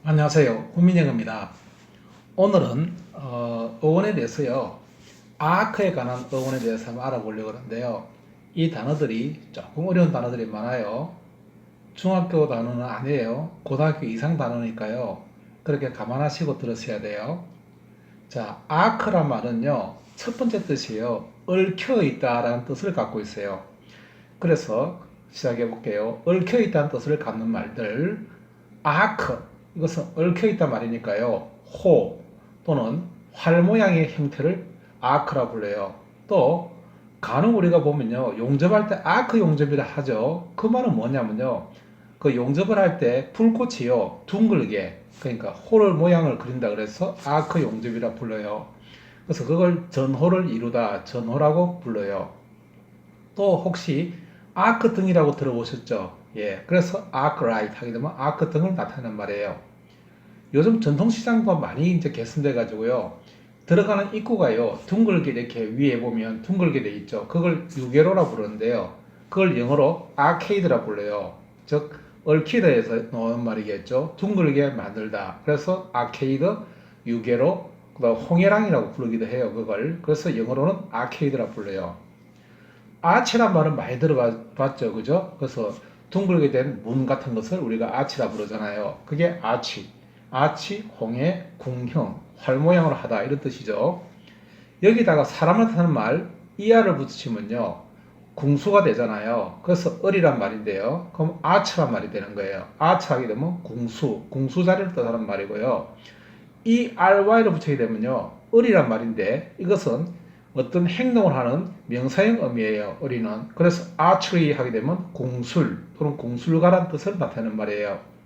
안녕하세요. 훈민영입니다. 오늘은 어원에 대해서요. 아크에 관한 어원에 대해서 한번 알아보려고 하는데요. 이 단어들이 조금 어려운 단어들이 많아요. 중학교 단어는 아니에요. 고등학교 이상 단어니까요. 그렇게 감안하시고 들으셔야 돼요. 자, 아크란 말은요. 첫 번째 뜻이에요. 얽혀 있다라는 뜻을 갖고 있어요. 그래서 시작해 볼게요. 얽혀 있다는 뜻을 갖는 말들. 아크, 이것은 얽혀 있단 말이니까요. 호 또는 활 모양의 형태를 아크라 불러요. 또 간혹 우리가 보면요. 용접할 때 아크 용접이라 하죠. 그 말은 뭐냐면요. 그 용접을 할 때 불꽃이요. 둥글게, 그러니까 호를 모양을 그린다 그래서 아크 용접이라 불러요. 그래서 그걸 전호를 이루다, 전호라고 불러요. 또 혹시 아크 등이라고 들어보셨죠? 예, 그래서 아크라이트 하게 되면 아크 등을 나타내는 말이에요. 요즘 전통시장도 많이 이제 개선돼 가지고요. 들어가는 입구가요. 둥글게 이렇게 위에 보면 둥글게 돼 있죠. 그걸 유게로라 부르는데요. 그걸 영어로 아케이드라 불러요. 즉 얽히다에서 나오는 말이겠죠. 둥글게 만들다. 그래서 아케이드, 유게로, 그다음 홍해랑이라고 부르기도 해요. 그걸. 그래서 영어로는 아케이드라 불러요. 아치란 말은 많이 들어봤죠. 그죠? 그래서 둥글게 된 문 같은 것을 우리가 아치라 부르잖아요. 그게 아치. 아치, 홍해, 궁형, 활 모양으로 하다 이런 뜻이죠. 여기다가 사람한테 하는 말 이하를 붙이면요. 궁수가 되잖아요. 그래서 을이란 말인데요. 그럼 아치란 말이 되는 거예요. 아치 하게 되면 궁수, 궁수 자리를 뜻하는 말이고요. 이 ry를 붙이게 되면요. 을이란 말인데 이것은 어떤 행동을 하는 명사형 의미예요. 을이는. 그래서 archery 하게 되면 공술 또는 공술가란 뜻을 나타내는 말이에요.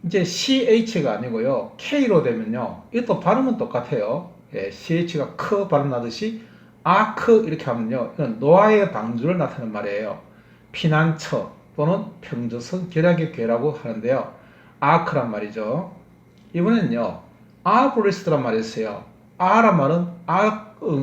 이제 ch가 아니고요. k로 되면요. 이것도 발음은 똑같아요. 예, ch가 크 발음 나듯이 아크 이렇게 하면요. 이건 노아의 방주를 나타내는 말이에요. 피난처 또는 평저선 결약의 괴라고 하는데요. 아크란 말이죠. 이번엔요. 아브리스트란 말이 있어요. 아란 말은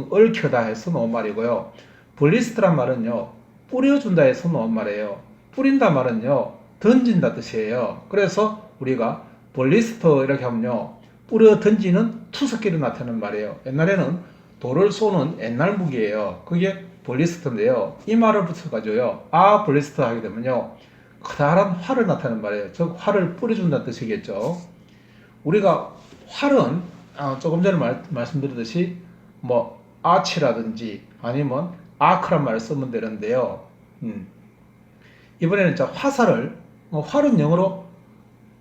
얽혀다 해서 놓은 말이고요. 블리스트란 말은요. 뿌려준다 해서 놓은 말이에요. 뿌린다 말은요. 던진다 뜻이에요. 그래서 우리가 블리스터 이렇게 하면요. 뿌려 던지는 투석기를 나타내는 말이에요. 옛날에는 돌을 쏘는 옛날 무기예요. 그게 블리스터인데요. 이 말을 붙여가지고요. 블리스터 하게 되면요. 커다란 활을 나타내는 말이에요. 즉 활을 뿌려준다는 뜻이겠죠. 우리가 활은 조금 전에 말씀드렸듯이 뭐 아치라든지 아니면 아크란 말을 쓰면 되는데요. 이번에는 화살을 활은 영어로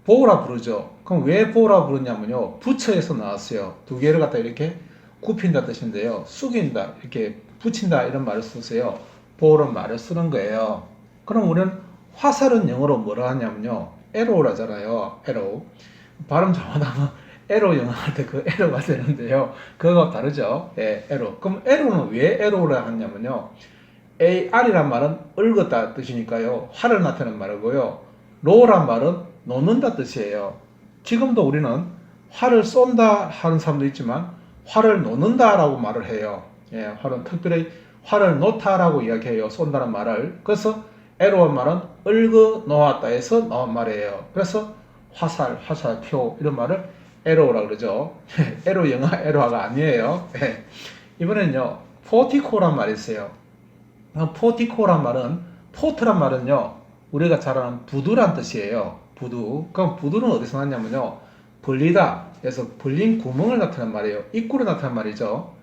보우라 부르죠. 그럼 왜 보우라 부르냐면요. 부처에서 나왔어요. 두 개를 갖다 이렇게 굽힌다 뜻인데요. 숙인다, 이렇게 붙인다 이런 말을 쓰세요. 보우라는 말을 쓰는 거예요. 그럼 우리는 화살은 영어로 뭐라 하냐면요. arrow라잖아요. arrow. 발음 잘못하면 에로 영어 할 때 그 에러가 되는데요. 그거 다르죠? 예, 에러. 그럼 에러는 왜 에러라 하냐면요. AR이란 말은 얽었다 뜻이니까요. 활을 나타내는 말이고요. 로란 말은 놓는다 뜻이에요. 지금도 우리는 활을 쏜다 하는 사람도 있지만 활을 놓는다라고 말을 해요. 예, 활은 특별히 활을 놓다라고 이야기해요. 쏜다는 말을. 그래서 에로한 말은 얽어 놓았다 해서 나온 말이에요. 그래서 화살표 이런 말을 에로라 그러죠. 에로 영어 에로가 아니에요. 이번엔요. 포티코란 말이 있어요. 포티코란 말은 포트란 말은요. 우리가 잘 아는 부두란 뜻이에요. 부두. 그럼 부두는 어디서 났냐면요. 벌리다. 그래서 벌린 구멍을 나타내는 말이에요. 입구를 나타내는 말이죠.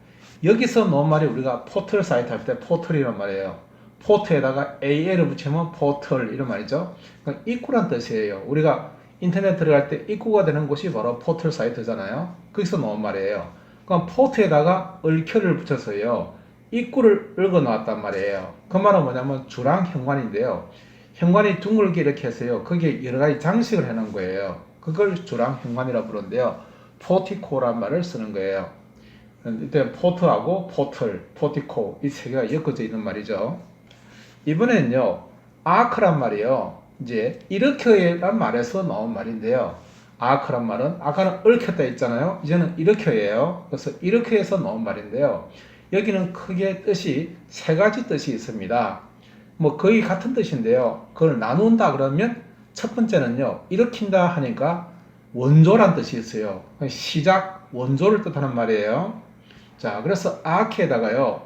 여기서 넣은 말이 우리가 포털 사이트 할 때 포털이란 말이에요. 포트에다가 AL을 붙이면 포털 이런 말이죠. 그러니까 입구란 뜻이에요. 우리가 인터넷 들어갈 때 입구가 되는 곳이 바로 포털 사이트잖아요. 거기서 나온 말이에요. 그럼 포트에다가 얽혀를 붙여서요. 입구를 얽어 놓았단 말이에요. 그 말은 뭐냐면 주랑 현관인데요. 현관이 둥글게 이렇게 해서요. 거기에 여러 가지 장식을 해놓은 거예요. 그걸 주랑 현관이라 부르는데요. 포티코란 말을 쓰는 거예요. 이때 포트하고 포털, 포티코 이 세 개가 엮어져 있는 말이죠. 이번에는요. 아크란 말이요. 이제 일으켜란 말에서 나온 말인데요. 아크란 말은 아까는 얽혔다 했잖아요. 이제는 일으켜예요. 그래서 일으켜에서 나온 말인데요. 여기는 크게 뜻이 세 가지 뜻이 있습니다. 뭐 거의 같은 뜻인데요. 그걸 나눈다 그러면 첫 번째는요. 일으킨다 하니까 원조란 뜻이 있어요. 시작, 원조를 뜻하는 말이에요. 자, 그래서 아키에다가요,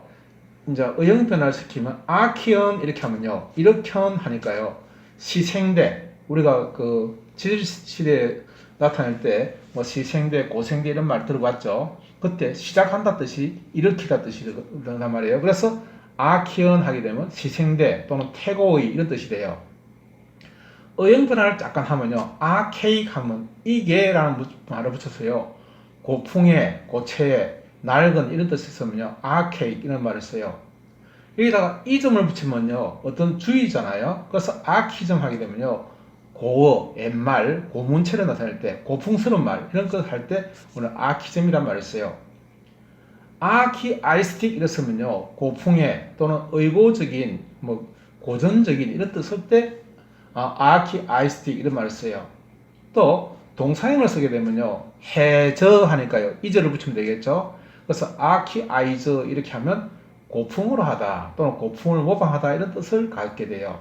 이제 의형 변화를 시키면 아키언 이렇게 하면요, 이렇게언 하니까요, 시생대, 우리가 그 지질시대에 나타낼 때 뭐 시생대, 고생대 이런 말 들어봤죠. 그때 시작한다 뜻이 일으키다 뜻이 된단 말이에요. 그래서 아키언 하게 되면 시생대 또는 태고의 이런 뜻이 돼요. 의형 변화를 잠깐 하면요, 아케익 하면 이게라는 말을 붙였어요. 고풍해, 고체해, 낡은 이런 뜻이 있으면요, 아케익 이런 말을 써요. 여기다가 이점을 붙이면요, 어떤 주의잖아요. 그래서 아키점 하게 되면요, 고어, 옛말, 고문체를 나타낼 때, 고풍스러운 말 이런 것 할 때 오늘 아키점이란 말을 써요. 아키 아이스틱 이랬으면요, 고풍해 또는 의고적인 뭐 고전적인 이런 뜻을 때 아키 아이스틱 이런 말을 써요. 또 동사형을 쓰게 되면요, 해저 하니까요, 이저를 붙이면 되겠죠. 그래서 아키 아이저 이렇게 하면 고풍으로 하다 또는 고풍을 모방하다 이런 뜻을 갖게 돼요.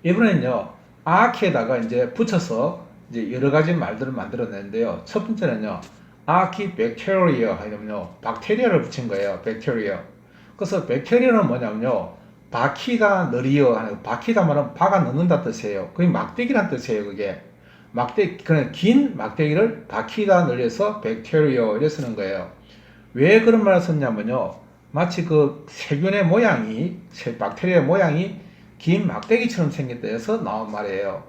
이번에는요, 아키에다가 이제 붙여서 이제 여러 가지 말들을 만들어내는데요. 첫 번째는요, 아키 백테리아 하면요, 박테리아를 붙인 거예요. 백테리아. 그래서 백테리아는 뭐냐면요, 바퀴가 느리어 하는, 바퀴가 말하면 바가 넣는다 뜻이에요. 그게 막대기란 뜻이에요. 그게 막대기, 그냥 긴 막대기를 바퀴가 늘려서 백테리아 이래 쓰는 거예요. 왜 그런 말을 썼냐면요, 마치 그 세균의 모양이, 박테리아의 모양이 긴 막대기처럼 생겼다 해서 나온 말이에요.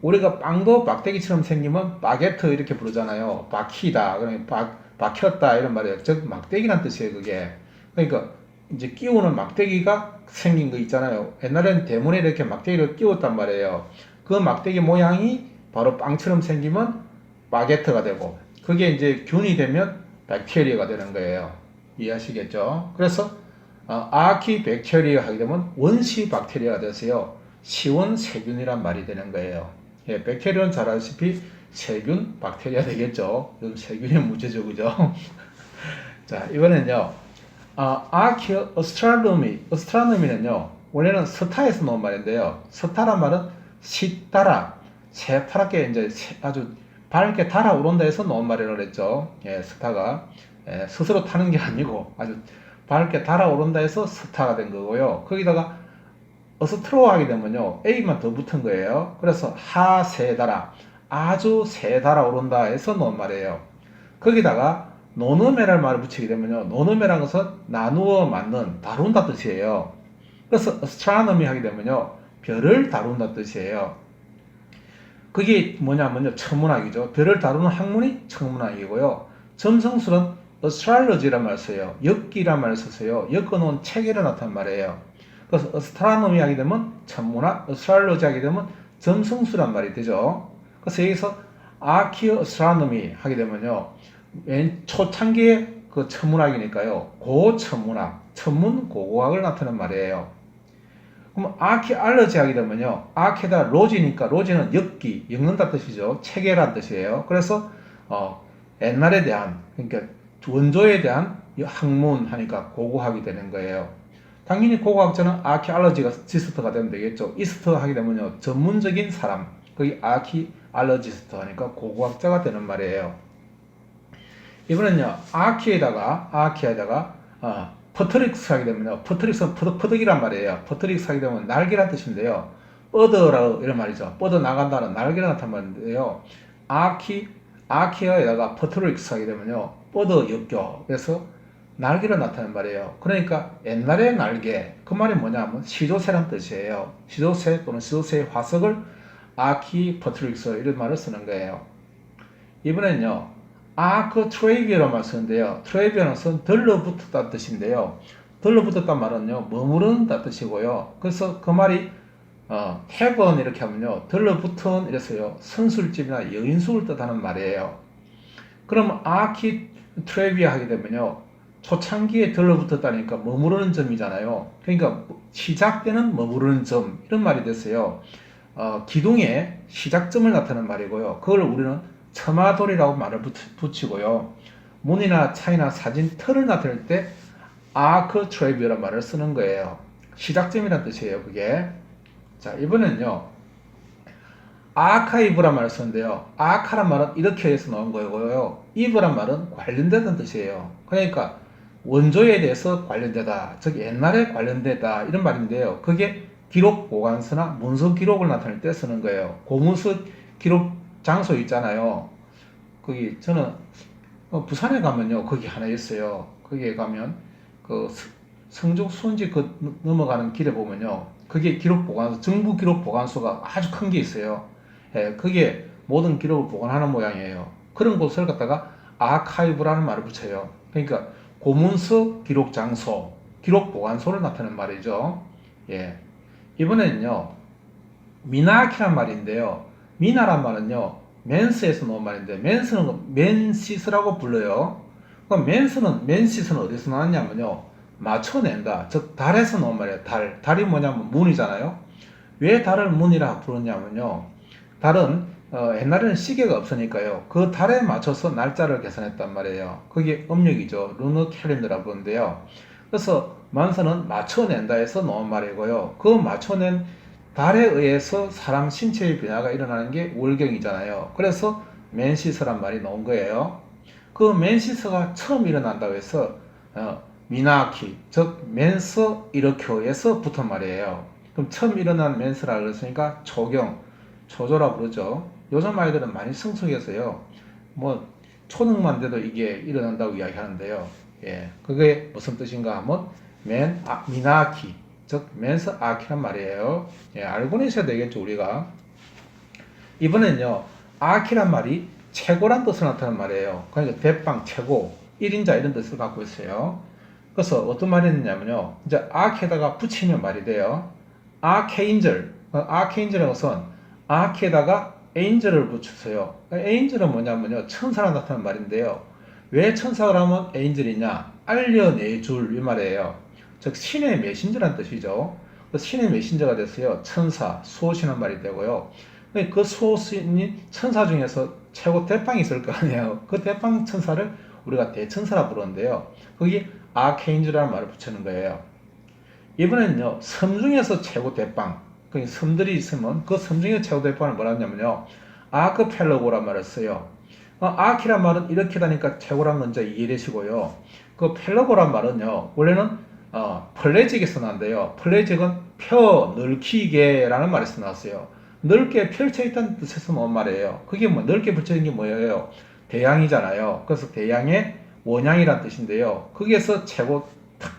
우리가 빵도 막대기처럼 생기면 바게트 이렇게 부르잖아요. 박히다, 그러니까 박혔다 이런 말이에요. 즉 막대기란 뜻이에요. 그게. 그러니까 이제 끼우는 막대기가 생긴 거 있잖아요. 옛날에는 대문에 이렇게 막대기를 끼웠단 말이에요. 그 막대기 모양이 바로 빵처럼 생기면 바게트가 되고, 그게 이제 균이 되면 박테리아가 되는 거예요. 이해하시겠죠? 그래서 아키백테리아 하게 되면 원시 박테리아가 되세요. 시원 세균이란 말이 되는 거예요. 예, 백테리아는 잘 아시다시피 세균, 박테리아 되겠죠. 이건 세균의 문제죠, 그죠? 자, 이번엔요, 아키 어스트로노미는요, 원래는 스타에서 나온 말인데요. 스타란 말은 시따라, 새파랗게 이제 아주 밝게 달아오른다 해서 나온 말이라고 그랬죠. 예, 스타가. 예, 스스로 타는 게 아니고 아주 밝게 달아오른다 해서 스타가 된 거고요. 거기다가 어스트로 하게 되면요, A만 더 붙은 거예요. 그래서 하세달아, 아주 세달아오른다 해서 나온 말이에요. 거기다가 노느메라는 말을 붙이게 되면요, 노느메라는 것은 나누어 맞는, 다룬다 뜻이에요. 그래서 astronomy 하게 되면요, 별을 다룬다 뜻이에요. 그게 뭐냐면요, 천문학이죠. 별을 다루는 학문이 천문학이고요. 점성술은 astrology란 말을 써요. 엮기란 말을 써서요, 엮어놓은 체계를 나타낸 말이에요. 그래서 astronomy 하게 되면 천문학, astrology 하게 되면 점성술란 말이 되죠. 그래서 여기서 archaeoastronomy 하게 되면요, 맨 초창기의 그 천문학이니까요, 고천문학, 천문 고고학을 나타낸 말이에요. 그럼 archaeology 하게 되면요, archae다 로지니까, 로지는 엮기, 엮는다 뜻이죠. 체계란 뜻이에요. 그래서 옛날에 대한, 그러니까 원조에 대한 학문 하니까 고고학이 되는 거예요. 당연히 고고학자는 archaeologist가 되면 되겠죠. 이스트 하게 되면요, 전문적인 사람, 그게 archaeologist 하니까 고고학자가 되는 말이에요. 이번엔요, archae에다가 퍼트릭스 하게 되면요, 퍼트릭스는 퍼득이란 말이에요. 퍼트릭스 하게 되면 날개란 뜻인데요, 뻗어라고 이런 말이죠. 뻗어 나간다는 날개를 나타내는 말인데요. 아키어에다가 퍼트릭스 하게 되면요, 뻗어 엮여, 그래서 날개를 나타내는 말이에요. 그러니까 옛날의 날개, 그 말이 뭐냐면 시조새란 뜻이에요. 시조새 또는 시조새의 화석을 아키 퍼트릭스 이런 말을 쓰는 거예요. 이번엔요, 트레이비어라는 말을 쓰는데요, 트레이비어는 들러붙었다는 뜻인데요, 들러붙었단 말은요, 머무른다 뜻이고요. 그래서 그 말이 heaven 이렇게 하면요, 들러붙은 이래서요, 선술집이나 여인숙을 뜻하는 말이에요. 그럼 트레이비어 하게 되면요, 초창기에 들러붙었다니까 머무르는 점이잖아요. 그러니까 시작되는 머무르는 점 이런 말이 됐어요. 기둥의 시작점을 나타내는 말이고요. 그걸 우리는 처마돌이라고 말을 붙이고요. 문이나 차이나 사진 틀을 나타낼 때 아크트레이비어라는 말을 쓰는 거예요. 시작점이라는 뜻이에요, 그게. 자, 이번엔요, 아카이브란 말을 쓰는데요. 아카란 말은 이렇게 해서 나온 거고요. 이브란 말은 관련되다는 뜻이에요. 그러니까 원조에 대해서 관련되다, 즉 옛날에 관련되다 이런 말인데요. 그게 기록 보관서나 문서 기록을 나타낼 때 쓰는 거예요. 고문서 기록 장소 있잖아요. 거기 저는 부산에 가면요, 거기 하나 있어요. 거기에 가면 그 성적 수원지 그 넘어가는 길에 보면요, 그게 기록 보관소, 정부 기록 보관소가 아주 큰 게 있어요. 예, 그게 모든 기록을 보관하는 모양이에요. 그런 곳을 갖다가 아카이브라는 말을 붙여요. 그러니까 고문서 기록 장소, 기록 보관소를 나타내는 말이죠. 예. 이번에는요, 미나키란 말인데요. 미나란 말은요, 맨스에서 나온 말인데, 맨스는 맨시스라고 불러요. 그럼 맨시스는 어디서 나왔냐면요, 맞춰낸다. 즉, 달에서 나온 말이에요. 달이 뭐냐면 문이잖아요. 왜 달을 문이라 부르냐면요, 달은 옛날에는 시계가 없으니까요. 그 달에 맞춰서 날짜를 계산했단 말이에요. 그게 음력이죠. 루너 캘린더라 부르는데요. 그래서 만서는 맞춰낸다 해서 나온 말이고요. 그 맞춰낸 달에 의해서 사람 신체의 변화가 일어나는 게 월경이잖아요. 그래서 맨시스란 말이 나온 거예요. 그 맨시스가 처음 일어난다고 해서 미나키, 즉 맨서 이르켜에서 붙은 말이에요. 그럼 처음 일어난 맨스라 그랬으니까 초조라 부르죠. 요즘 아이들은 많이 성숙해서요. 뭐 초능만 돼도 이게 일어난다고 이야기하는데요. 예, 그게 무슨 뜻인가 하면 미나키, 즉 맨스 아키란 말이에요. 예, 알고 계셔야 되겠죠, 우리가. 이번엔요, 아키란 말이 최고란 뜻을 나타내는 말이에요. 그러니까 대빵, 최고, 1인자 이런 뜻을 갖고 있어요. 그래서 어떤 말이 있냐면요, 이제 아키에다가 붙이면 말이 돼요. 아케인젤, 아케인젤의 것은 아키에다가 에인젤을 붙였어요. 에인젤은 뭐냐면요, 천사라 나타나는 말인데요. 왜 천사를 하면 에인젤이냐? 알려내줄 이 말이에요. 즉 신의 메신저라는 뜻이죠. 신의 메신저가 됐어요. 천사, 수호신한 말이 되고요. 그 수호신이 천사 중에서 최고 대빵이 있을 거 아니에요. 그 대빵 천사를 우리가 대천사라 부르는데요. 거기 아케인젤이라는 말을 붙이는 거예요. 이번에는요, 섬 중에서 최고 대빵, 그 섬들이 있으면 그 섬 중에 최고 대빵을 뭐라 하냐면요, 아크펠로고란 말을 써요. 아키란 말은 이렇게 다니까 최고란 먼저 이해되시고요. 그 펠로고란 말은요, 원래는 플레직에서 나는데요. 플레직은 펴, 넓히게라는 말에서 나왔어요. 넓게 펼쳐있다는 뜻에서 나온 말이에요. 그게 뭐 넓게 펼쳐있는 게 뭐예요? 대양이잖아요. 그래서 대양의 원양이란 뜻인데요. 거기에서 최고 탁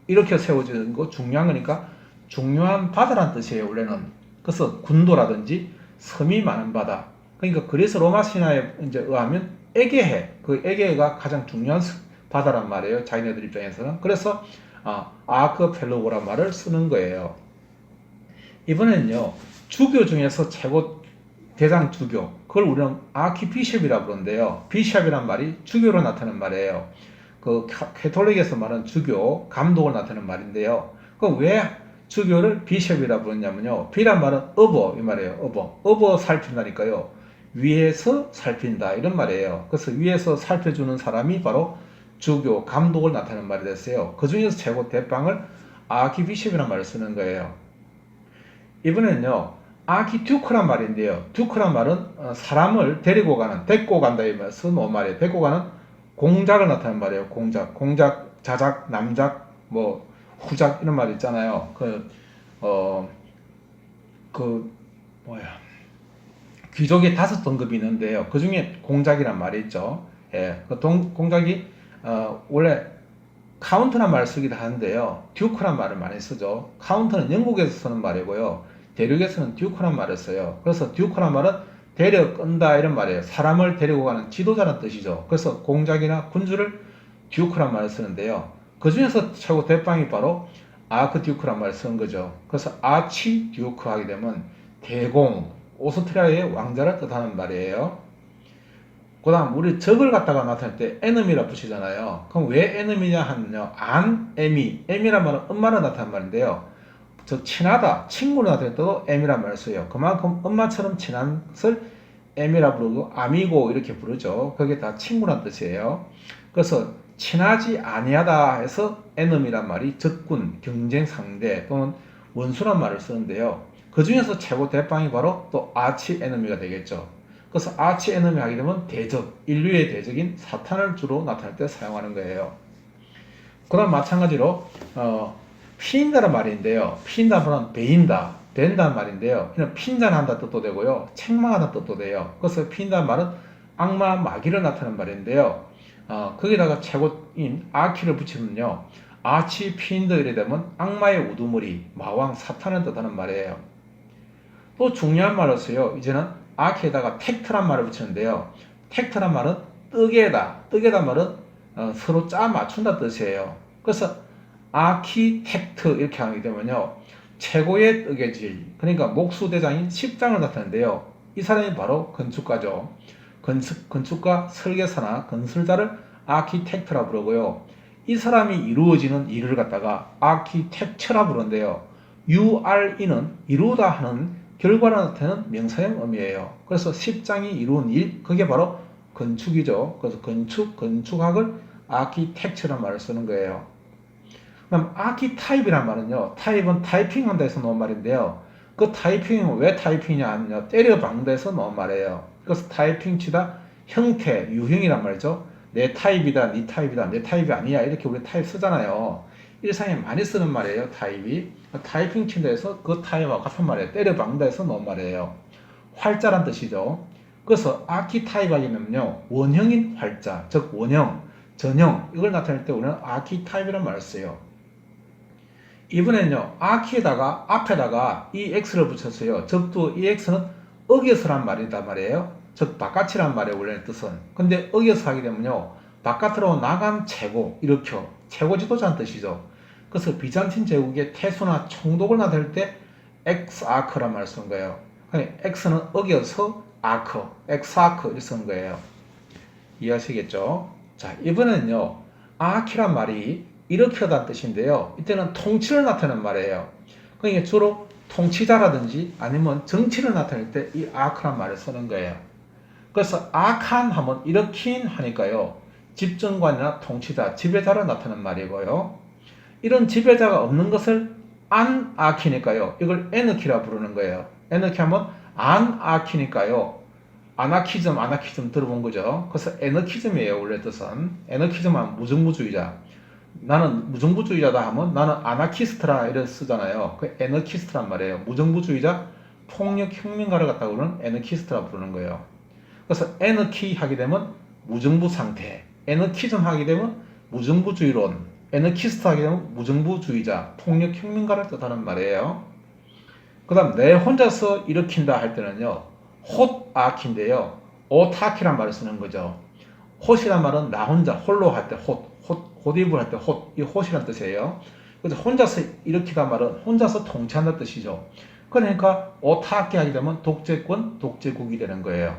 이렇게 세워지는 거 중요한 거니까 중요한 바다란 뜻이에요. 원래는. 그래서 군도라든지 섬이 많은 바다. 그러니까 그래서 로마 신화에 이제 의하면 에게해, 그 에게해가 가장 중요한 바다란 말이에요. 자기네들 입장에서는. 그래서 아크펠로고란 말을 쓰는 거예요. 이번에는요, 주교 중에서 최고 대장 주교, 그걸 우리는 아키비숍이라 부르는데요. 비숍이란 말이 주교로 나타나는 말이에요. 그 캐톨릭에서 말하는 주교, 감독을 나타내는 말인데요. 그럼 왜 주교를 비숍이라 부르냐면요, 비란 말은 어버 이 말이에요. 어버 살핀다니까요. 위에서 살핀다 이런 말이에요. 그래서 위에서 살펴주는 사람이 바로 주교, 감독을 나타내는 말이 됐어요. 그 중에서 최고 대빵을 아키비숍이라는 말을 쓰는 거예요. 이번에는요, 아키듀크란 말인데요. 듀크란 말은 사람을 데리고 가는, 데리고 간다 이면서 놓은 말이에요. 데리고 가는 공작을 나타내는 말이에요. 공작, 자작, 남작, 뭐 후작 이런 말 있잖아요. 귀족이 5등급이 있는데요. 그 중에 공작이란 말이 있죠. 예, 공작이 원래 카운트란 말을 쓰기도 하는데요. 듀크란 말을 많이 쓰죠. 카운트는 영국에서 쓰는 말이고요. 대륙에서는 듀크란 말을 써요. 그래서 듀크란 말은 데려 끈다 이런 말이에요. 사람을 데리고 가는 지도자라는 뜻이죠. 그래서 공작이나 군주를 듀크란 말을 쓰는데요. 그 중에서 최고 대빵이 바로 아크듀크란 말을 쓰는 거죠. 그래서 아치듀크 하게 되면 대공, 오스트리아의 왕자를 뜻하는 말이에요. 그 다음 우리 적을 갖다가 나타낼 때 에너미라 붙이잖아요. 그럼 왜 에너미냐 하면요, 에미란 말은 엄마를 나타내는 말인데요. 즉 친하다, 친구를 나타낼 때도 에미란 말을 써요. 그만큼 엄마처럼 친한 것을 에미라 부르고 아미고 이렇게 부르죠. 그게 다 친구란 뜻이에요. 그래서 친하지 아니하다 해서 에너미란 말이 적군, 경쟁 상대 또는 원수란 말을 쓰는데요. 그 중에서 최고 대빵이 바로 또 아치 에너미가 되겠죠. 그래서 아치 에너미 하게 되면 대적, 인류의 대적인 사탄을 주로 나타낼 때 사용하는 거예요. 그 다음 마찬가지로 피인다는 말인데요. 피인다는 베인다, 된다는 말인데요. 이는 핀잔한다 뜻도 되고요. 책망하다 뜻도 돼요. 그래서 피인다는 말은 악마, 마귀를 나타내는 말인데요. 거기다가 최고인 아키를 붙이면요. 아치 피인드 이래 되면 악마의 우두머리, 마왕, 사탄을 뜻하는 말이에요. 또 중요한 말로서요. 이제는 아키에다가 텍트란 말을 붙이는데요. 텍트란 말은 뜨개다. 뜨개다 말은 서로 짜 맞춘다 뜻이에요. 그래서 아키텍트 이렇게 하게 되면요. 최고의 뜨개질, 그러니까 목수대장인 십장을 나타내는데요. 이 사람이 바로 건축가죠. 건축가, 설계사나 건설자를 아키텍트라 부르고요. 이 사람이 이루어지는 일을 갖다가 아키텍처라 부르는데요. URE는 이루다 하는 결과를 나타내는 명사형 의미예요. 그래서 십장이 이루은 일, 그게 바로 건축이죠. 그래서 건축학을 아키텍처라는 말을 쓰는 거예요. 그럼 아키타입이란 말은요. 타입은 타이핑한다 해서 나온 말인데요. 그 타이핑은 왜 타이핑이냐 하면요. 때려박는다 해서 나온 말이에요. 그래서 타이핑 치다 형태, 유형이란 말이죠. 내 타입이다, 네 타입이다, 내 타입이 아니야. 이렇게 우리 타입 쓰잖아요. 일상에 많이 쓰는 말이에요. 타입이. 타이핑 친다 해서 그 타입하고 같은 말이에요. 때려박는다 해서 나온 말이에요. 활자란 뜻이죠. 그래서 아키타입 하려면요. 원형인 활자, 즉 원형, 전형 이걸 나타낼 때 우리는 아키타입이라는 말을 써요. 이번에는요. 아키에다가 앞에다가 EX를 붙였어요. 적도 EX는 어겨서란 말이단 말이에요. 즉 바깥이란 말이에요. 원래는 뜻은. 근데 어겨서 하게 되면요. 바깥으로 나간 최고, 일으켜 최고 지도자는 뜻이죠. 그래서 비잔틴 제국의 태수나 총독을 나타낼 때 엑스아크란 말을 쓰는 거예요. X는 어겨서 아크, 엑스아크 이렇게 쓰는 거예요. 이해하시겠죠? 자, 이번에는요. 아키란 말이 일으켜다는 뜻인데요. 이때는 통치를 나타내는 말이에요. 그러니까 주로 통치자라든지 아니면 정치를 나타낼 때 이 아크란 말을 쓰는 거예요. 그래서 아칸 하면 일으킨 하니까요. 집정관이나 통치자, 지배자를 나타내는 말이고요. 이런 지배자가 없는 것을 안 아키니까요. 이걸 에너키라 부르는 거예요. 에너키 하면 안 아키니까요. 아나키즘 들어본 거죠. 그래서 에너키즘이에요. 원래 뜻은. 에너키즘은 무정부주의자. 나는 무정부주의자다 하면 나는 아나키스트라 이래 쓰잖아요. 그 에너키스트란 말이에요. 무정부주의자, 폭력 혁명가를 갖다가 우리는 에너키스트라 부르는 거예요. 그래서 에너키 하게 되면 무정부 상태, 에너키즘 하게 되면 무정부주의론, 에너키스트 하게 되면 무정부주의자, 폭력 혁명가를 뜻하는 말이에요. 그 다음 내 혼자서 일으킨다 할 때는요. 헛아키인데요. 오타키란 말을 쓰는 거죠. 헛이란 말은 나 혼자 홀로 할 때 헛입을 할 때 헛, 이 헛이란 뜻이에요. 그래서 혼자서 일으키다 말은 혼자서 통치한다 뜻이죠. 그러니까 오타키 하게 되면 독재권, 독재국이 되는 거예요.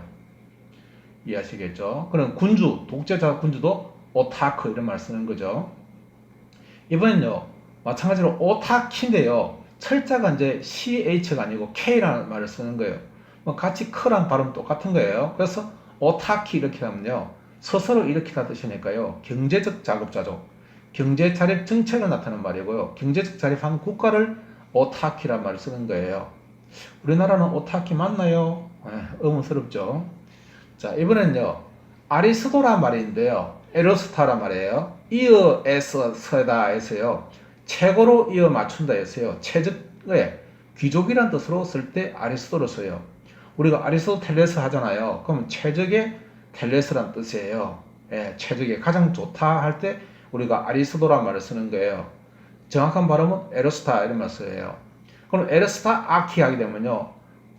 이해하시겠죠? 그럼 군주, 독재자 군주도 오타크 이런 말 쓰는 거죠. 이번엔요, 마찬가지로 오타키인데요. 철자가 이제 CH가 아니고 K라는 말을 쓰는 거예요. 같이 크랑 발음 똑같은 거예요. 그래서 오타키 이렇게 하면요. 스스로 일으키다 뜻이니까요. 경제적 자급자족, 경제 자립 정책을 나타내는 말이고요. 경제적 자립한 국가를 오타키란 말을 쓰는 거예요. 우리나라는 오타키 맞나요? 의문스럽죠. 자, 이번엔요. 아리스토란 말인데요. 에로스타란 말이에요. 이어 에서 서다 에서요. 최고로 이어 맞춘다 에서요. 최적의 귀족이란 뜻으로 쓸 때 아리스토를 써요. 우리가 아리스토텔레스 하잖아요. 그럼 최적의 텔레스란 뜻이에요. 예, 최적의 가장 좋다 할 때 우리가 아리스토란 말을 쓰는 거예요. 정확한 발음은 에로스타 이런 말 써요. 그럼 에로스타 아키 하게 되면요.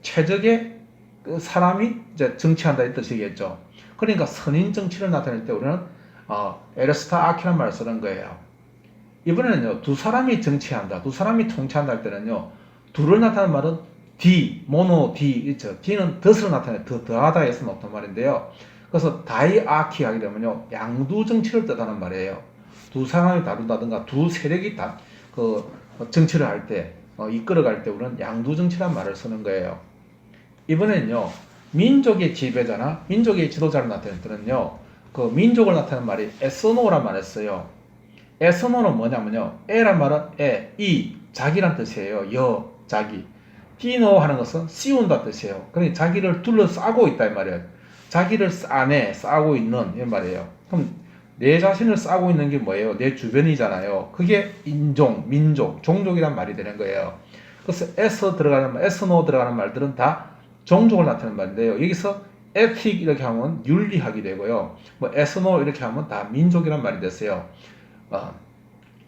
최적의 그 사람이 이제 정치한다 이 뜻이겠죠. 그러니까 선인 정치를 나타낼 때 우리는 에로스타 아키란 말을 쓰는 거예요. 이번에는요. 두 사람이 정치한다, 두 사람이 통치한다 할 때는요. 둘을 나타내는 말은 D, 모노 D 있죠. D는 덫을 나타내 더하다 해서 나왔단 말인데요. 그래서 다이아키 하게 되면요. 양두 정치를 뜻하는 말이에요. 두 사람이 다룬다든가 두 세력이 그 정치를 할 때, 이끌어갈 때 우리는 양두 정치란 말을 쓰는 거예요. 이번에는요. 민족의 지배자나 민족의 지도자를 나타낼 때는요. 그 민족을 나타내는 말이 에스노란 말을 써요. 에스노는 뭐냐면요. 에란 말은 이, 자기란 뜻이에요. 자기. 띠노 하는 것은 씌운다 뜻이에요. 그러니까 자기를 둘러싸고 있다 이 말이에요. 자기를 안에 싸고 있는 이 말이에요. 그럼 내 자신을 싸고 있는 게 뭐예요? 내 주변이잖아요. 그게 인종, 민족, 종족이란 말이 되는 거예요. 그래서 에서 들어가는 말, 에서노 들어가는 말들은 다 종족을 나타내는 말인데요. 여기서 에틱 이렇게 하면 윤리학이 되고요. 뭐 에서노 이렇게 하면 다 민족이란 말이 됐어요.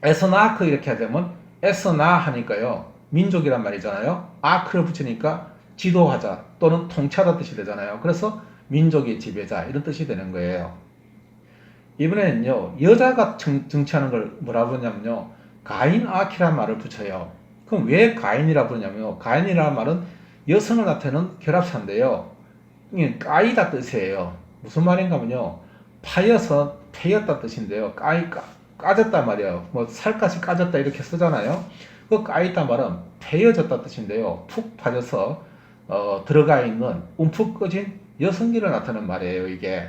에서나크 이렇게 되면 에서나 하니까요. 민족이란 말이잖아요. 아크를 붙이니까 지도하자 또는 통치하다 뜻이 되잖아요. 그래서 민족의 지배자 이런 뜻이 되는 거예요. 이번에는요. 여자가 정치하는 걸 뭐라 부르냐면요. 가인 아키란 말을 붙여요. 그럼 왜 가인이라 부르냐면요. 가인이라는 말은 여성을 나타내는 결합사인데요. 이게 까이다 뜻이에요. 무슨 말인가 하면요. 파여서 패였다 뜻인데요. 까졌단 말이에요. 뭐 살갗이 까졌다 이렇게 쓰잖아요. 그 까있다 말은 패여졌다 뜻인데요. 푹 빠져서 들어가 있는 움푹 꺼진 여성기를 나타내는 말이에요. 이게.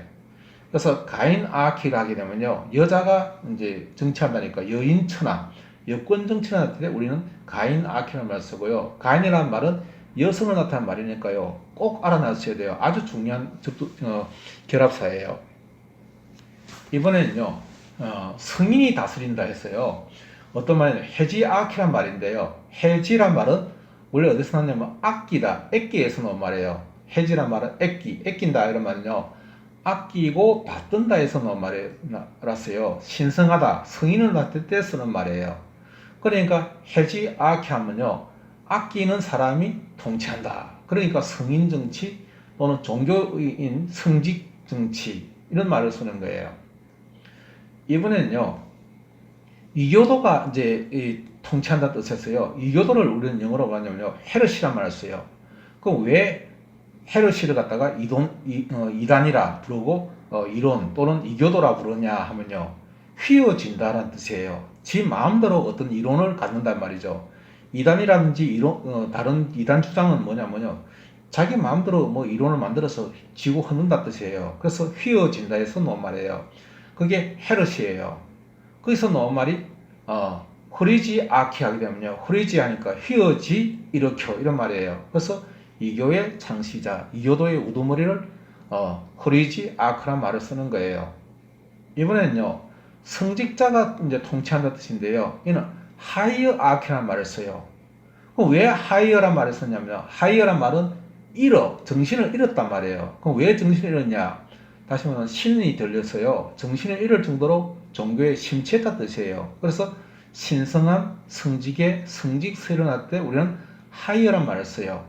그래서 가인 아키를 하게 되면요. 여자가 이제 정치한다니까 여인 처남, 여권 정치를 할 때 우리는 가인 아키라는 말을 쓰고요. 가인이라는 말은 여성을 나타내는 말이니까요. 꼭 알아놔주셔야 돼요. 아주 중요한 결합사예요. 이번에는요. 성인이 다스린다 했어요. 어떤 말이냐면 해지아키란 말인데요. 해지란 말은 원래 어디서 났냐면 아끼다, 애끼에서 나온 말이에요. 해지란 말은 애낀다 이런 말은요. 아끼고 받든다 해서 나온 말이라서요. 신성하다, 성인을 나타낼 때 쓰는 말이에요. 그러니까 해지아키 하면요. 아끼는 사람이 통치한다. 그러니까 성인 정치 또는 종교인 성직 정치 이런 말을 쓰는 거예요. 이번에는요. 이교도가 이제 통치한다 뜻에서요. 이교도를 우리는 영어로 뭐냐면요. 헤르시란 말을 써요. 그럼 왜 헤르시를 갖다가 이단이라 부르고 이론 또는 이교도라 부르냐 하면요. 휘어진다라는 뜻이에요. 지 마음대로 어떤 이론을 갖는단 말이죠. 이단이라든지 다른 이단 주장은 뭐냐면요. 자기 마음대로 뭐 이론을 만들어서 지고 흔든다 뜻이에요. 그래서 휘어진다 해서 놓은 말이에요. 그게 헤르시예요. 거기서 나온 말이 흐리지 아키 하게 되면요. 흐리지 하니까 휘어지 일으켜 이런 말이에요. 그래서 이교의 창시자, 이교도의 우두머리를 흐리지 아크란 말을 쓰는 거예요. 이번에는요. 성직자가 이제 통치한다 뜻인데요. 이는 하이어 아키라는 말을 써요. 그럼 왜 하이어란 말을 썼냐면 하이어란 말은 정신을 잃었단 말이에요. 그럼 왜 정신을 잃었냐? 다시 말하면 신이 들려서요. 정신을 잃을 정도로 종교에 심취했다 뜻이에요. 그래서 신성한 성직에 성직서 일어날 때 우리는 하이어란 말을 써요.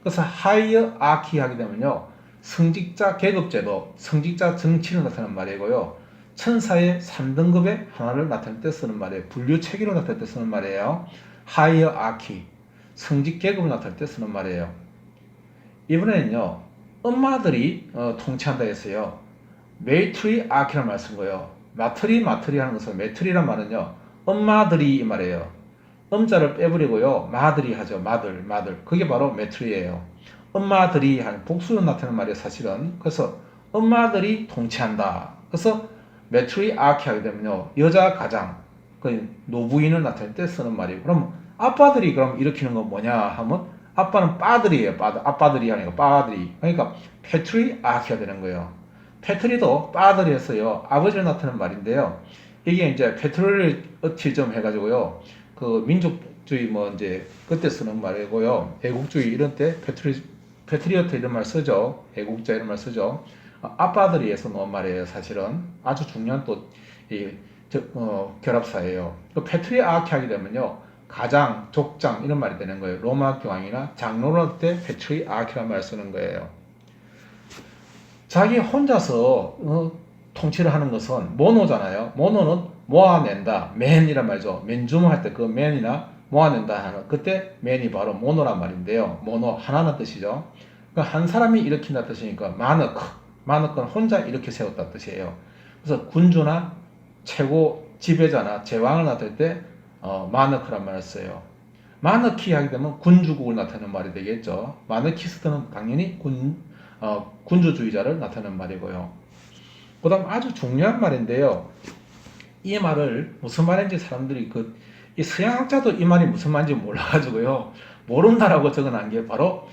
그래서 하이어 아키 하게 되면요. 성직자 계급제도, 성직자 정치를 나타내는 말이고요. 천사의 3등급의 하나를 나타낼 때 쓰는 말이에요. 분류 체계로 나타낼 때 쓰는 말이에요. 하이어 아키, 성직 계급을 나타낼 때 쓰는 말이에요. 이번에는요. 엄마들이 통치한다 했어요. 메이트리 아키라는 말을 쓴 거예요. 마트리 하는 것은 메트리란 말은요. 엄마들이 이 말이에요. 엄자를 빼버리고요. 마들이 하죠. 마들. 그게 바로 메트리예요. 엄마들이 하는 복수로 나타나는 말이에요. 사실은. 그래서 엄마들이 통치한다. 그래서 메트리 아키 하게 되면요. 여자 가장 그 노부인을 나타낼 때 쓰는 말이에요. 그럼 아빠들이 그럼 일으키는 건 뭐냐 하면 아빠는 빠들이에요. 아빠들이 아니고 빠들이. 그러니까 페트리 아키가 되는 거예요. 페트리도 빠들이 했어요. 아버지를 나타내는 말인데요. 이게 이제 페트리어티즘 해가지고요. 그 민족주의 뭐 이제 그때 쓰는 말이고요. 애국주의 이런 때 페트리어트 이런 말 쓰죠. 애국자 이런 말 쓰죠. 아빠들이 해서 놓은 말이에요. 사실은 아주 중요한 또 결합사예요. 그 페트리 아키 하게 되면요. 가장, 족장 이런 말이 되는 거예요. 로마 교황이나 장로럴 때 페트리 아키라는 말을 쓰는 거예요. 자기 혼자서 통치를 하는 것은 모노잖아요. 모노는 모아낸다. 맨이란 말이죠. 맨줌 할 때 그 맨이나 모아낸다 하는 그때 맨이 바로 모노란 말인데요. 모노 하나는 뜻이죠. 한 사람이 일으킨다 뜻이니까 마너크는 혼자 일으켜 세웠다 뜻이에요. 그래서 군주나 최고 지배자나 제왕을 나타낼 때 마너크란 말을 써요. 마너키 하게 되면 군주국을 나타내는 말이 되겠죠. 마너키스트는 당연히 군주주의자를 나타내는 말이고요. 그 다음 아주 중요한 말인데요. 이 말을 무슨 말인지 사람들이 이 서양학자도 이 말이 무슨 말인지 몰라가지고요. 모른다라고 적어놓은 게 바로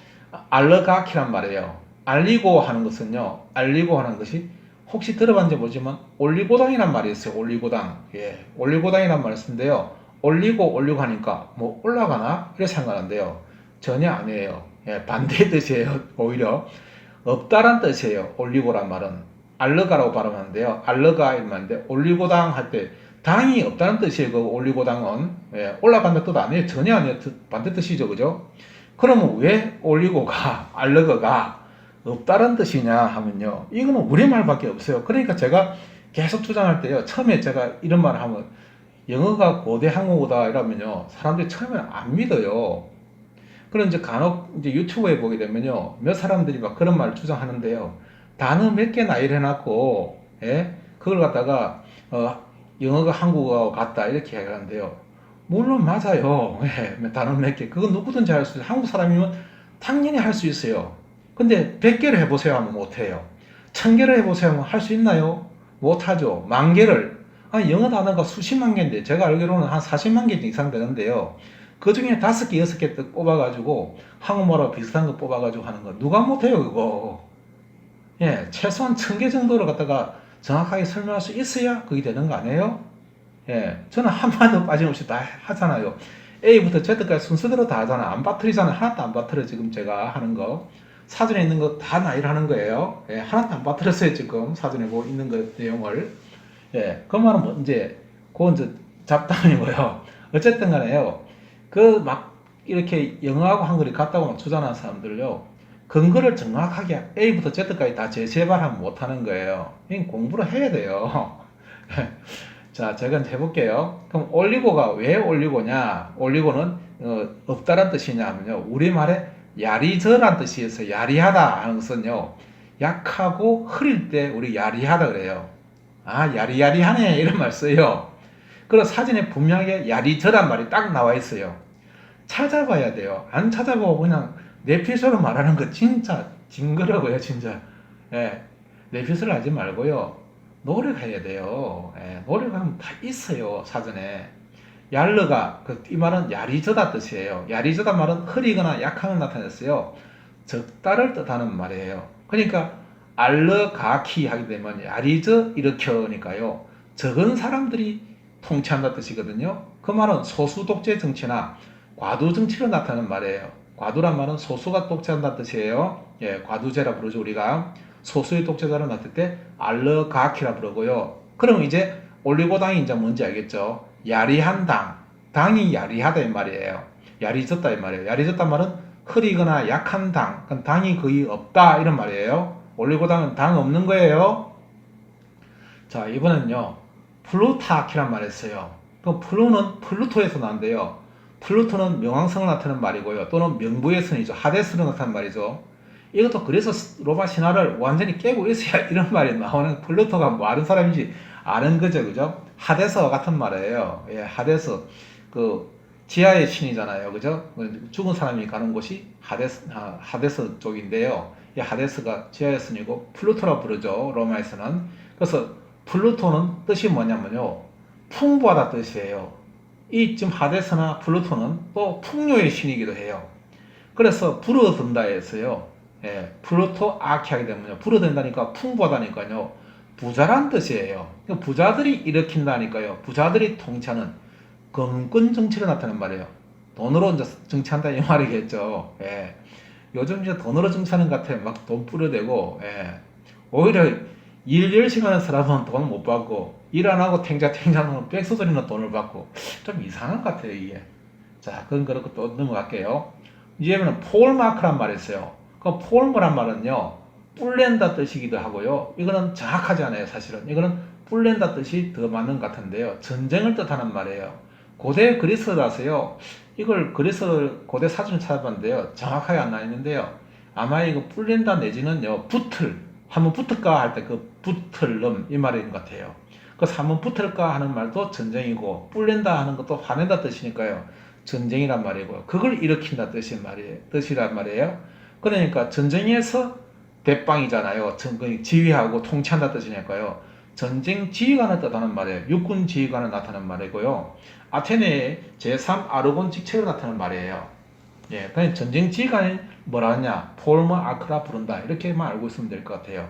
알러가키란 말이에요. 알리고 하는 것은요. 알리고 하는 것이 혹시 들어봤는지 모르지만 올리고당이란 말이 있어요. 올리고당. 예, 올리고당이란 말을 쓰는데요. 올리고 하니까 뭐 올라가나? 이렇게 생각하는데요. 전혀 아니에요. 예, 반대의 뜻이에요. 오히려 없다란 뜻이에요. 올리고란 말은 알러가라고 발음하는데요. 알러가 이런 말인데 올리고당 할 때 당이 없다는 뜻이에요. 그 올리고당은 예, 올라간다 뜻 아니에요. 전혀 아니에요. 반대 뜻이죠, 그죠? 그러면 왜 올리고가 알러가가 없다는 뜻이냐 하면요. 이거는 우리말밖에 없어요. 그러니까 제가 계속 주장할 때요. 처음에 제가 이런 말을 하면 영어가 고대 한국어다 이러면요. 사람들이 처음에는 안 믿어요. 그런 이제 간혹 이제 유튜브에 보게 되면요. 몇 사람들이 막 그런 말을 주장하는데요. 단어 몇 개나 이래놨고, 예? 그걸 갖다가, 영어가 한국어 같다 이렇게 얘기하는데요. 물론 맞아요. 예, 단어 몇 개. 그건 누구든지 할 수 있어요. 한국 사람이면 당연히 할 수 있어요. 근데 100개를 해보세요 하면 못해요. 1000개를 해보세요 하면 할 수 있나요? 못하죠. 10,000개를. 영어 단어가 수십만 개인데 제가 알기로는 한 40만 개 이상 되는데요. 그 중에 5개, 6개 뽑아가지고 한국말하고 비슷한 거 뽑아가지고 하는 거 누가 못해요 그거. 예, 최소한 1000개 정도를 갖다가 정확하게 설명할 수 있어야 그게 되는 거 아니에요? 예, 저는 한마디도 빠짐없이 다 하잖아요. A부터 Z까지 순서대로 다 하잖아. 안 빠뜨리잖아. 하나도 안 빠뜨려 지금 제가 하는 거. 사전에 있는 거 다 나열을 하는 거예요. 예, 하나도 안 빠뜨렸어요 지금 사전에 뭐 있는 거 내용을. 예, 그 말은 뭐 이제 그건 이제 잡담이고요. 어쨌든 간에요. 그 막 이렇게 영어하고 한글이 같다고 막 주장하는 사람들요. 근거를 정확하게 A부터 Z까지 다 제시해봐라면 못하는 거예요. 공부를 해야 돼요. 자, 제가 이제 해볼게요. 그럼 올리고가 왜 올리고냐? 올리고는 없다란 뜻이냐 하면요. 우리말에 야리저란 뜻이 있어요. 야리하다 하는 것은요. 약하고 흐릴 때 우리 야리하다 그래요. 아, 야리야리하네 이런 말 써요. 그리고 사진에 분명하게 야리저란 말이 딱 나와 있어요. 찾아봐야 돼요. 안 찾아보고 그냥 내피셜로 말하는 거 진짜 징그러워요, 진짜. 예, 내피셜 하지 말고요. 노력해야 돼요. 예, 노력하면 다 있어요, 사전에. 얄르가, 이 말은 야리저다 뜻이에요. 야리저다 말은 흐리거나 약함을 나타냈어요. 적다를 뜻하는 말이에요. 그러니까, 알르가키 하게 되면 야리저 일으켜니까요. 적은 사람들이 통치한다 뜻이거든요. 그 말은 소수 독재 정치나 과도 정치를 나타내는 말이에요. 과도란 말은 소수가 독재한다는 뜻이에요. 예, 과두제라 부르죠, 우리가. 소수의 독재자를 나타낼 때 알르가키라 부르고요. 그럼 이제 올리고당이 이제 뭔지 알겠죠? 야리한 당. 당이 야리하다 이 말이에요. 야리졌다 이 말이에요. 야리졌단 말은 흐리거나 약한 당. 당이 거의 없다 이런 말이에요. 올리고당은 당 없는 거예요. 자, 이번엔요. 플루타키란 말을 써요. 그 플루는 플루토에서 나는데요. 플루토는 명왕성을 나타내는 말이고요. 또는 명부의 선이죠. 하데스를 나타내는 말이죠. 이것도 그래서 로마 신화를 완전히 깨고 있어야 이런 말이 나오는 플루토가 뭐 하는 사람인지 아는 거죠. 그죠? 하데스와 같은 말이에요. 예, 하데스. 그 지하의 신이잖아요. 그죠? 죽은 사람이 가는 곳이 하데스 쪽인데요. 이 하데스가 지하의 신이고 플루토라 부르죠. 로마에서는. 그래서 플루토는 뜻이 뭐냐면요. 풍부하다 뜻이에요. 이 지금 하데스나 플루토는 또 풍요의 신이기도 해요. 그래서 불어든다 해서요. 예, 플루토 아키 하게 되면요. 불어된다니까 풍부하다니까요. 부자란 뜻이에요. 부자들이 일으킨다니까요. 부자들이 통치하는 건건 정치를 나타내는 말이에요. 돈으로 이제 정치한다 이 말이겠죠. 예. 요즘 이제 돈으로 정치하는 것 같아요. 막 돈 뿌려대고, 예. 오히려 일 열심히 하는 사람은 돈 못 받고, 일 안 하고 탱자하면 백수들이나 돈을 받고, 좀 이상한 것 같아요, 이게. 자, 그건 그렇고 또 넘어갈게요. 이제는 폴마크란 말이 있어요. 그 폴머란 말은요, 뿔낸다 뜻이기도 하고요. 이거는 정확하지 않아요, 사실은. 이거는 뿔낸다 뜻이 더 맞는 것 같은데요. 전쟁을 뜻하는 말이에요. 고대 그리스라서요. 이걸 고대 사전을 찾아봤는데요. 정확하게 안 나있는데요. 아마 이거 뿔낸다 내지는요, 한번 붙을까 할 때 그 붙을름 이 말인 것 같아요. 그래서 한번 붙을까 하는 말도 전쟁이고, 뿔낸다 하는 것도 화낸다 뜻이니까요. 전쟁이란 말이고요. 그걸 일으킨다 뜻이란 말이에요. 그러니까 전쟁에서 대빵이잖아요. 지휘하고 통치한다 뜻이니까요. 전쟁 지휘관을 뜻하는 말이에요. 육군 지휘관을 나타내는 말이고요. 아테네의 제3 아르곤 직책을 나타내는 말이에요. 예, 그냥 전쟁 지휘관이 뭐라 하냐? 폴머 아크라 부른다. 이렇게만 알고 있으면 될 것 같아요.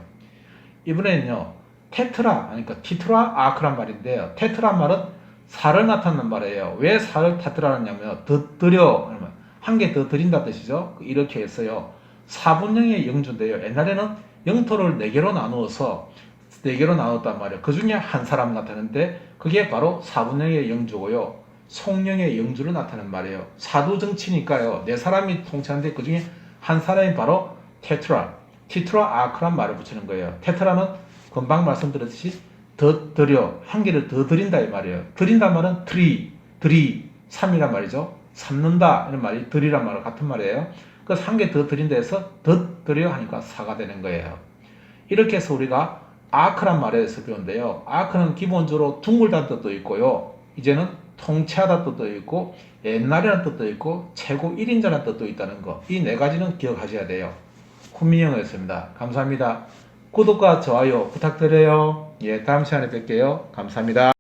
이번에는요, 테트라, 그러니까 티트라 아크란 말인데요. 테트라 말은 살을 나타내는 말이에요. 왜 살을 테트라냐면, 더 드려, 한 개 더 드린다 뜻이죠. 이렇게 했어요. 4분형의 영주인데요. 옛날에는 영토를 4개로 나누어서 4개로 나눴단 말이에요. 그 중에 한 사람 나타내는데, 그게 바로 4분형의 영주고요. 송령의 영주를 나타내는 말이에요. 사두 정치니까요. 4사람이 통치하는데 그 중에 한 사람이 바로 테트라, 티트라 아크란 말을 붙이는 거예요. 테트라는 금방 말씀드렸듯이 더 드려, 한 개를 더 드린다 이 말이에요. 드린다 말은 드리, 3이란 말이죠. 삼는다 이런 말이 드리란 말과 같은 말이에요. 그래서 한 개 더 드린다 해서 더 드려 하니까 4가 되는 거예요. 이렇게 해서 우리가 아크란 말에 대해서 배운데요. 아크는 기본적으로 둥글다는 뜻도 있고요. 이제는 통치하다 뜻도 있고 옛날이라는 뜻도 있고 최고 1인자라는 뜻도 있다는 거. 이 4가지는 기억하셔야 돼요. 훈민영이었습니다. 감사합니다. 구독과 좋아요 부탁드려요. 예, 다음 시간에 뵐게요. 감사합니다.